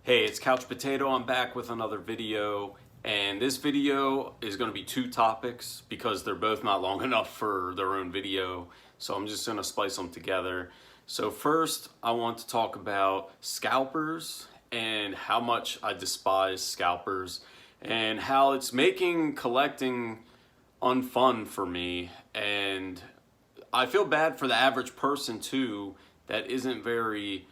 Hey, it's Couch Potato. I'm back with another video, and this video is going to be two topics because they're both not long enough for their own video, so I'm just going to splice them together. So first, I want to talk about scalpers and how much I despise scalpers and how it's making collecting unfun for me, and I feel bad for the average person too that isn't very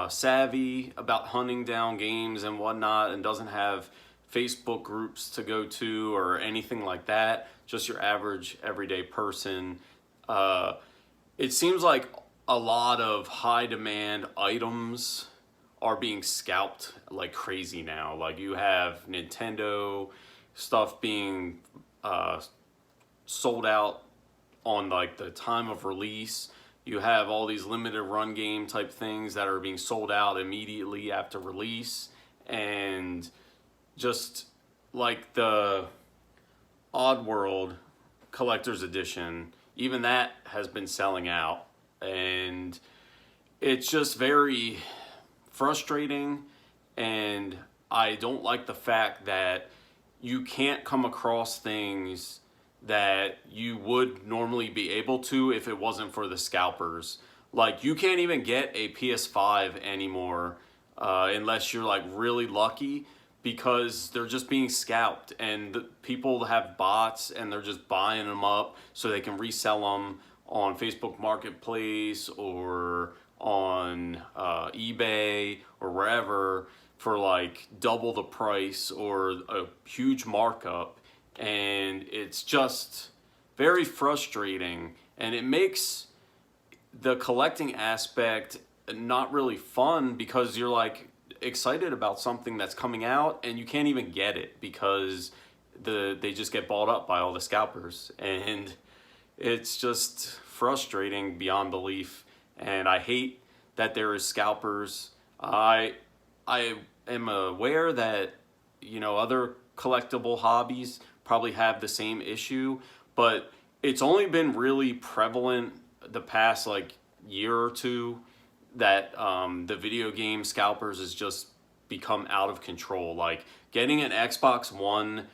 savvy about hunting down games and whatnot and doesn't have Facebook groups to go to or anything like that. Just your average everyday person. It seems like a lot of high demand items are being scalped like crazy now. Like you have Nintendo stuff being sold out on like the time of release. You have all these limited run game type things that are being sold out immediately after release, and just like the Oddworld collector's edition, even that has been selling out, and it's just very frustrating. And I don't like the fact that you can't come across things that you would normally be able to if it wasn't for the scalpers. Like you can't even get a PS5 anymore unless you're like really lucky, because they're just being scalped, and the people have bots and they're just buying them up so they can resell them on Facebook Marketplace or on eBay or wherever for like double the price or a huge markup. And it's just very frustrating, and it makes the collecting aspect not really fun because you're like excited about something that's coming out and you can't even get it because they just get bought up by all the scalpers, and it's just frustrating beyond belief. And I hate that there is scalpers. I am aware that other collectible hobbies probably have the same issue, but it's only been really prevalent the past like year or two that the video game scalpers has just become out of control. Like getting an Xbox One,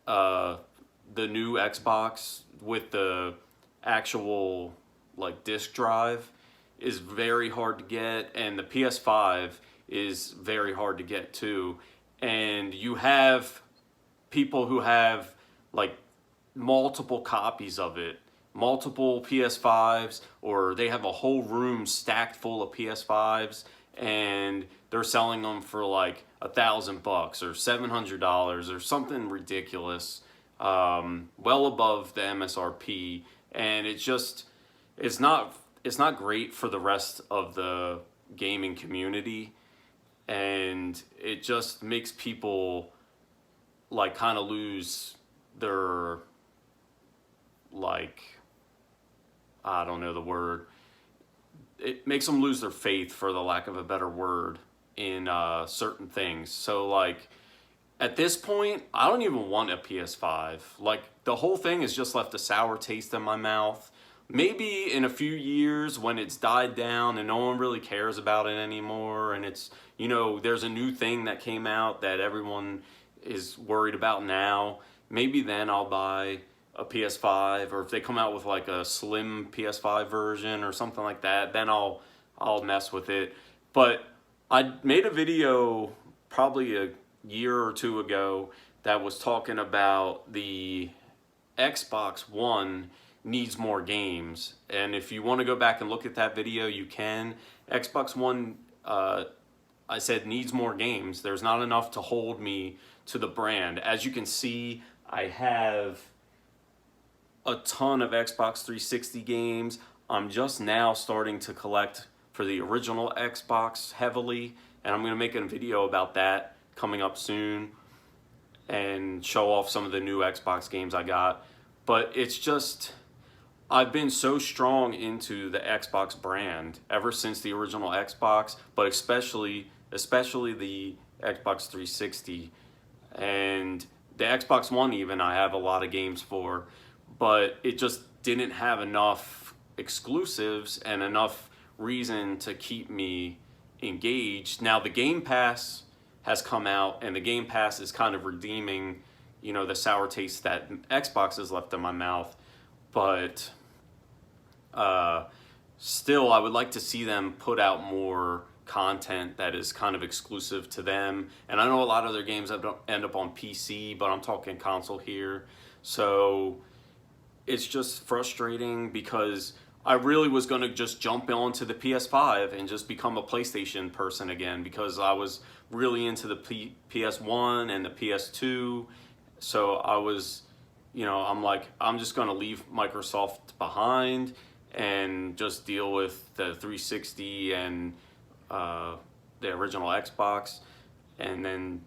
the new Xbox with the actual like disc drive is very hard to get, and the PS5 is very hard to get too. And you have people who have like multiple copies of it, multiple PS5s, or they have a whole room stacked full of PS5s, and they're selling them for like $1,000 or $700 or something ridiculous, well above the MSRP. And it's not great for the rest of the gaming community, and it just makes people like kind of lose their, like, I don't know the word. It makes them lose their faith, for the lack of a better word, in certain things. So like at this point, I don't even want a PS5. Like the whole thing has just left a sour taste in my mouth. Maybe in a few years when it's died down and no one really cares about it anymore, and it's, there's a new thing that came out that everyone is worried about now, maybe then I'll buy a PS5, or if they come out with like a slim PS5 version or something like that, then I'll mess with it. But I made a video probably a year or two ago that was talking about the Xbox One needs more games, and if you want to go back and look at that video, you can. Xbox One, I said, needs more games. There's not enough to hold me to the brand. As you can see, I have a ton of Xbox 360 games. I'm just now starting to collect for the original Xbox heavily, and I'm going to make a video about that coming up soon and show off some of the new Xbox games I got. But it's just, I've been so strong into the Xbox brand ever since the original Xbox, but especially the Xbox 360. And the Xbox One even, I have a lot of games for, but it just didn't have enough exclusives and enough reason to keep me engaged. Now the Game Pass has come out, and the Game Pass is kind of redeeming, you know, the sour taste that Xbox has left in my mouth. But still, I would like to see them put out more content that is kind of exclusive to them. And I know a lot of their games end up on PC, but I'm talking console here. So it's just frustrating because I really was going to just jump onto the PS5 and just become a PlayStation person again, because I was really into the PS1 and the PS2. So I was, you know, I'm like, I'm just going to leave Microsoft behind and just deal with the 360 and the original Xbox, and then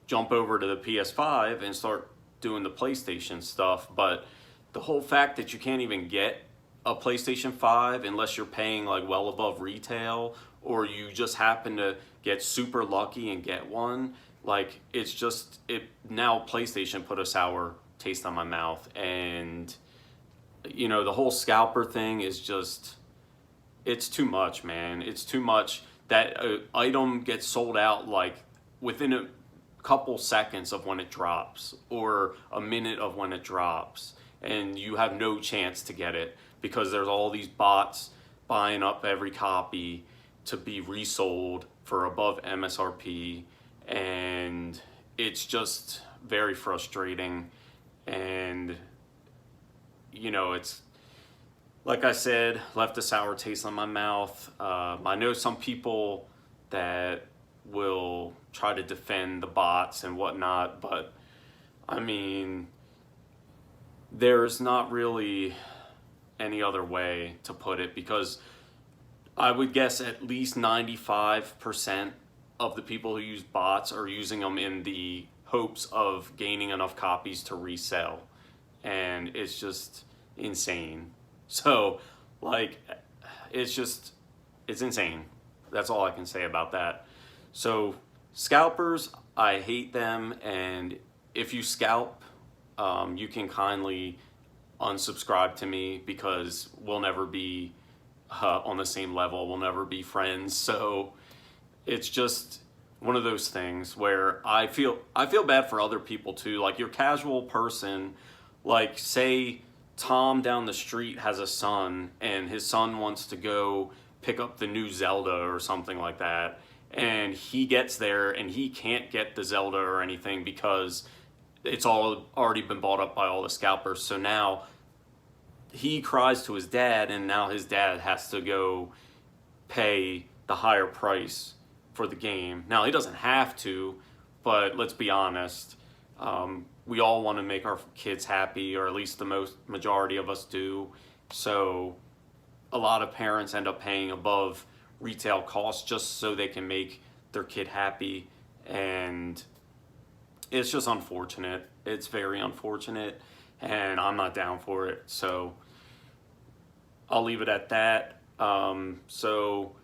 jump over to the PS5 and start doing the PlayStation stuff. But the whole fact that you can't even get a PlayStation 5 unless you're paying like well above retail, or you just happen to get super lucky and get one, like, it's just, it now PlayStation put a sour taste on my mouth. And you know, the whole scalper thing is just, it's too much, man. It's too much. That item gets sold out like within a couple seconds of when it drops, or a minute of when it drops, and you have no chance to get it because there's all these bots buying up every copy to be resold for above MSRP. And it's just very frustrating. And you know, it's, like I said, left a sour taste on my mouth. I know some people that will try to defend the bots and whatnot, but I mean, there's not really any other way to put it, because I would guess at least 95% of the people who use bots are using them in the hopes of gaining enough copies to resell. And it's just insane. So, like, it's insane. That's all I can say about that. So, scalpers, I hate them. And if you scalp, you can kindly unsubscribe to me, because we'll never be on the same level. We'll never be friends. So, it's just one of those things where I feel bad for other people too. Like, your casual person, like, say Tom down the street has a son, and his son wants to go pick up the new Zelda or something like that, and he gets there and he can't get the Zelda or anything because it's all already been bought up by all the scalpers. So now he cries to his dad, and now his dad has to go pay the higher price for the game. Now, he doesn't have to, but let's be honest. We all want to make our kids happy, or at least the majority of us do. So a lot of parents end up paying above retail costs just so they can make their kid happy. And it's just unfortunate. It's very unfortunate, and I'm not down for it. So I'll leave it at that. So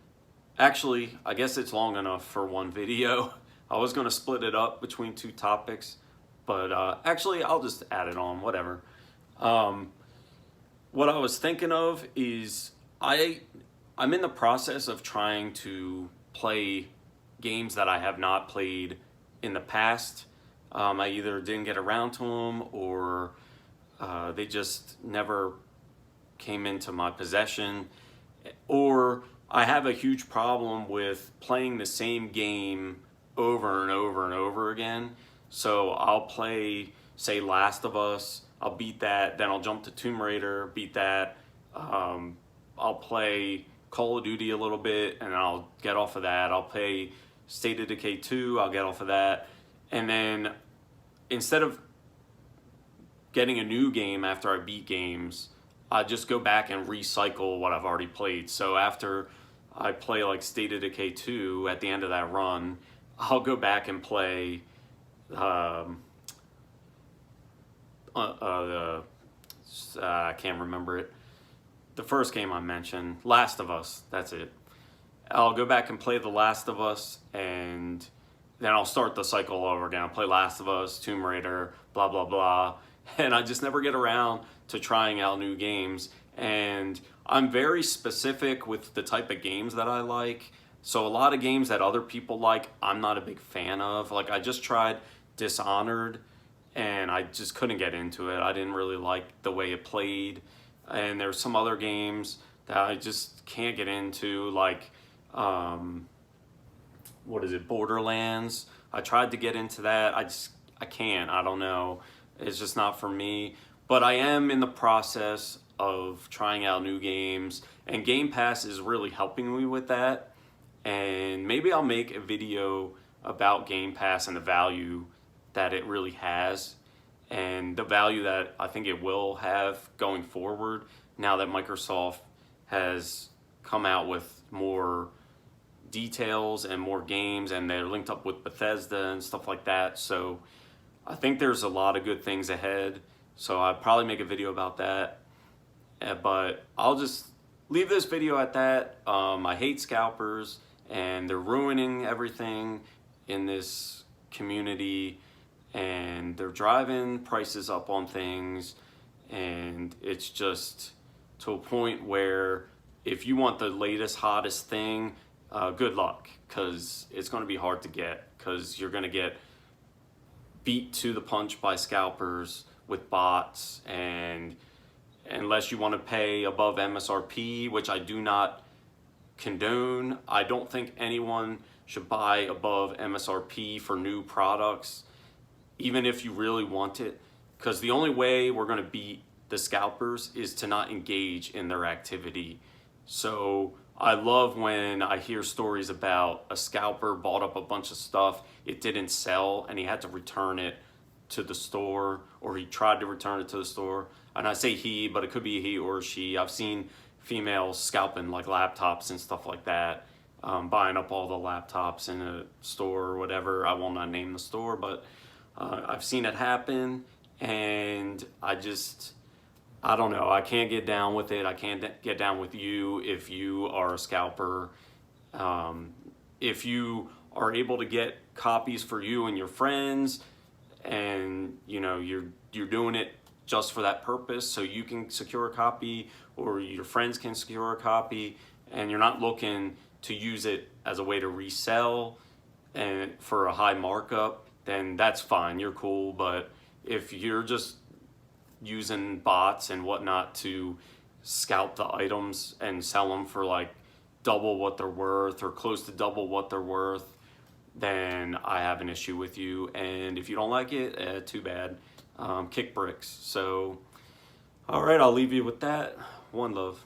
actually, I guess it's long enough for one video. I was going to split it up between two topics, but actually I'll just add it on, whatever. What I was thinking of is I'm in the process of trying to play games that I have not played in the past. I either didn't get around to them, or they just never came into my possession, or I have a huge problem with playing the same game over and over and over again. So I'll play, say, Last of Us, I'll beat that, then I'll jump to Tomb Raider, beat that. I'll play Call of Duty a little bit, and I'll get off of that. I'll play State of Decay 2, I'll get off of that. And then instead of getting a new game after I beat games, I just go back and recycle what I've already played. So after I play like State of Decay 2, at the end of that run, I'll go back and play I can't remember it. The first game I mentioned, Last of Us, that's it. I'll go back and play The Last of Us, and then I'll start the cycle over again. I'll play Last of Us, Tomb Raider, blah, blah, blah. And I just never get around to trying out new games. And I'm very specific with the type of games that I like. So a lot of games that other people like, I'm not a big fan of. Like I just tried Dishonored and I just couldn't get into it. I didn't really like the way it played. And there's some other games that I just can't get into, like what is it, Borderlands. I tried to get into that. I can't. I don't know. It's just not for me. But I am in the process of trying out new games, and Game Pass is really helping me with that. And maybe I'll make a video about Game Pass and the value that it really has, and the value that I think it will have going forward now that Microsoft has come out with more details and more games, and they're linked up with Bethesda and stuff like that. So I think there's a lot of good things ahead. So I'd probably make a video about that. But I'll just leave this video at that. I hate scalpers, and they're ruining everything in this community, and they're driving prices up on things, and it's just to a point where if you want the latest, hottest thing, good luck, because it's going to be hard to get, because you're going to get beat to the punch by scalpers with bots, and unless you want to pay above MSRP, which I do not condone. I don't think anyone should buy above MSRP for new products, even if you really want it, because the only way we're going to beat the scalpers is to not engage in their activity. So I love when I hear stories about a scalper bought up a bunch of stuff, it didn't sell, and he had to return it to the store, or he tried to return it to the store. And I say he, but it could be a he or a she. I've seen females scalping like laptops and stuff like that, buying up all the laptops in a store or whatever. I will not name the store, but I've seen it happen, and I don't know. I can't get down with it. I can't get down with you if you are a scalper. If you are able to get copies for you and your friends, and you know you're doing it just for that purpose, so you can secure a copy or your friends can secure a copy, and you're not looking to use it as a way to resell and for a high markup, then that's fine, you're cool. But if you're just using bots and whatnot to scalp the items and sell them for like double what they're worth or close to double what they're worth, then I have an issue with you. And if you don't like it, too bad. Kick bricks. So, all right, I'll leave you with that. One love.